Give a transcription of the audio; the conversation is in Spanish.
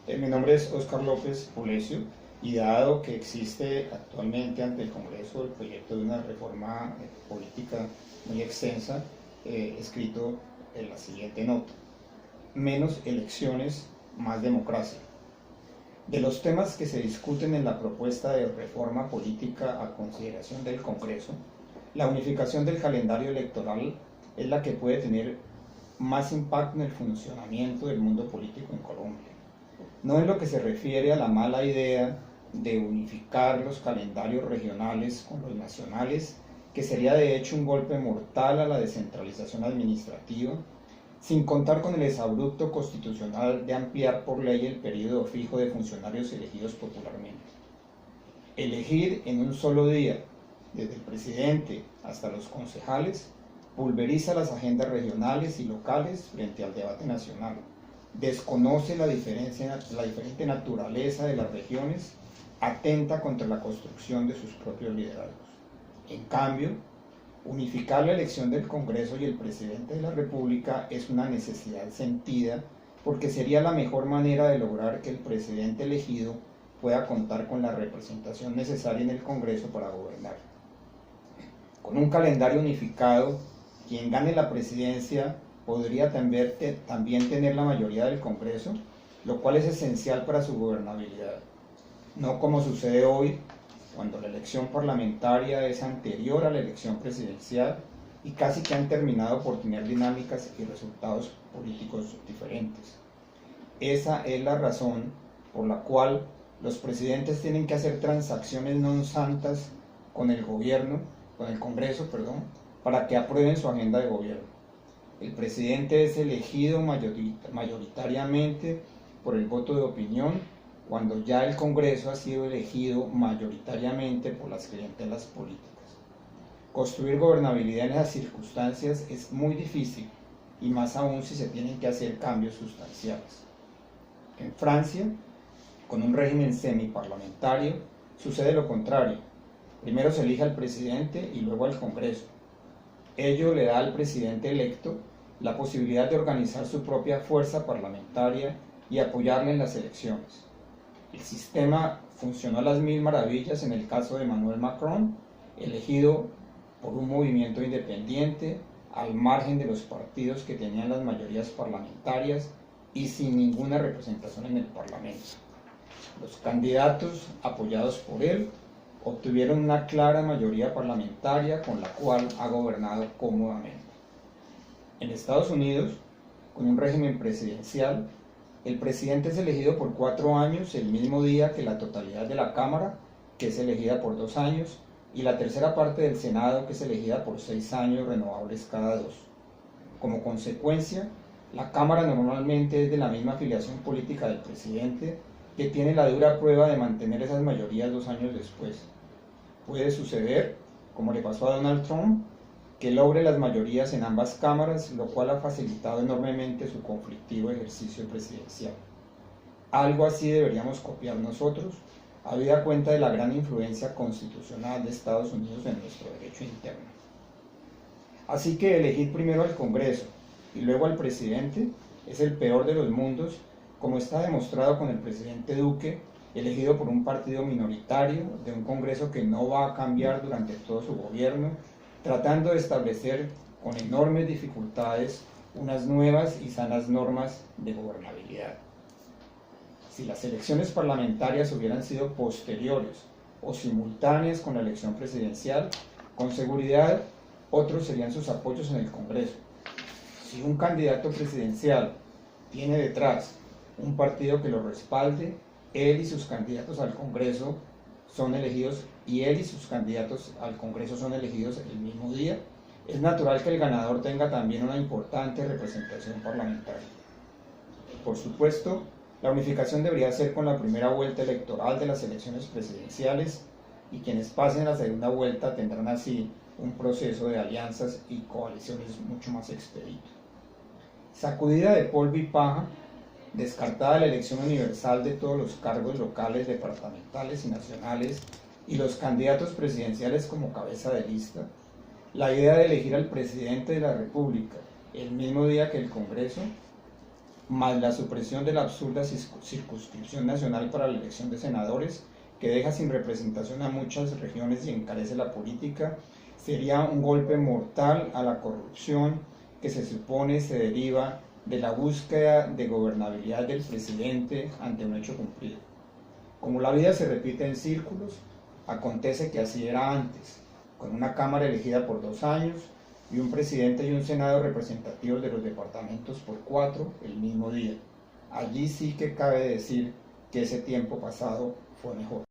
Mi nombre es Óscar López Pulesio y dado que existe actualmente ante el Congreso el proyecto de una reforma política muy extensa, he escrito la siguiente nota: menos elecciones, más democracia. De los temas que se discuten en la propuesta de reforma política a consideración del Congreso, la unificación del calendario electoral es la que puede tener más impacto en el funcionamiento del mundo político en Colombia. No en lo que se refiere a la mala idea de unificar los calendarios regionales con los nacionales, que sería de hecho un golpe mortal a la descentralización administrativa, sin contar con el exabrupto constitucional de ampliar por ley el periodo fijo de funcionarios elegidos popularmente. Elegir en un solo día, desde el presidente hasta los concejales, pulveriza las agendas regionales y locales frente al debate nacional, desconoce la diferente naturaleza de las regiones, atenta contra la construcción de sus propios liderazgos. En cambio, unificar la elección del Congreso y el presidente de la República es una necesidad sentida, porque sería la mejor manera de lograr que el presidente elegido pueda contar con la representación necesaria en el Congreso para gobernar. Con un calendario unificado, quien gane la presidencia podría también tener la mayoría del Congreso, lo cual es esencial para su gobernabilidad. No como sucede hoy, cuando la elección parlamentaria es anterior a la elección presidencial y casi que han terminado por tener dinámicas y resultados políticos diferentes. Esa es la razón por la cual los presidentes tienen que hacer transacciones non santas con el Congreso, para que aprueben su agenda de gobierno. El presidente es elegido mayoritariamente por el voto de opinión, cuando ya el Congreso ha sido elegido mayoritariamente por las clientelas políticas. Construir gobernabilidad en esas circunstancias es muy difícil, y más aún si se tienen que hacer cambios sustanciales. En Francia, con un régimen semiparlamentario, sucede lo contrario. Primero se elige al presidente y luego al Congreso. Ello le da al presidente electo la posibilidad de organizar su propia fuerza parlamentaria y apoyarle en las elecciones. El sistema funcionó a las mil maravillas en el caso de Emmanuel Macron, elegido por un movimiento independiente, al margen de los partidos que tenían las mayorías parlamentarias y sin ninguna representación en el Parlamento. Los candidatos apoyados por él obtuvieron una clara mayoría parlamentaria con la cual ha gobernado cómodamente. En Estados Unidos, con un régimen presidencial, el presidente es elegido por 4 años, el mismo día que la totalidad de la Cámara, que es elegida por 2 años, y la tercera parte del Senado, que es elegida por 6 años renovables cada 2. Como consecuencia, la Cámara normalmente es de la misma afiliación política del presidente, que tiene la dura prueba de mantener esas mayorías 2 años después. Puede suceder, como le pasó a Donald Trump, que logre las mayorías en ambas cámaras, lo cual ha facilitado enormemente su conflictivo ejercicio presidencial. Algo así deberíamos copiar nosotros, habida cuenta de la gran influencia constitucional de Estados Unidos en nuestro derecho interno. Así que elegir primero al Congreso y luego al presidente es el peor de los mundos, como está demostrado con el presidente Duque, elegido por un partido minoritario, de un Congreso que no va a cambiar durante todo su gobierno, tratando de establecer con enormes dificultades unas nuevas y sanas normas de gobernabilidad. Si las elecciones parlamentarias hubieran sido posteriores o simultáneas con la elección presidencial, con seguridad otros serían sus apoyos en el Congreso. Si un candidato presidencial tiene detrás un partido que lo respalde, él y sus candidatos al Congreso son elegidos, el mismo día, es natural que el ganador tenga también una importante representación parlamentaria. Por supuesto, la unificación debería ser con la primera vuelta electoral de las elecciones presidenciales, y quienes pasen la segunda vuelta tendrán así un proceso de alianzas y coaliciones mucho más expedito. Sacudida de polvo y paja, descartada la elección universal de todos los cargos locales, departamentales y nacionales, y los candidatos presidenciales como cabeza de lista, la idea de elegir al presidente de la República el mismo día que el Congreso más la supresión de la absurda circunscripción nacional para la elección de senadores, que deja sin representación a muchas regiones y encarece la política, sería un golpe mortal a la corrupción que se supone se deriva de la búsqueda de gobernabilidad del presidente ante un hecho cumplido. Como la vida se repite en círculos, acontece que así era antes, con una Cámara elegida por 2 años y un presidente y un Senado representativos de los departamentos por 4 el mismo día. Allí sí que cabe decir que ese tiempo pasado fue mejor.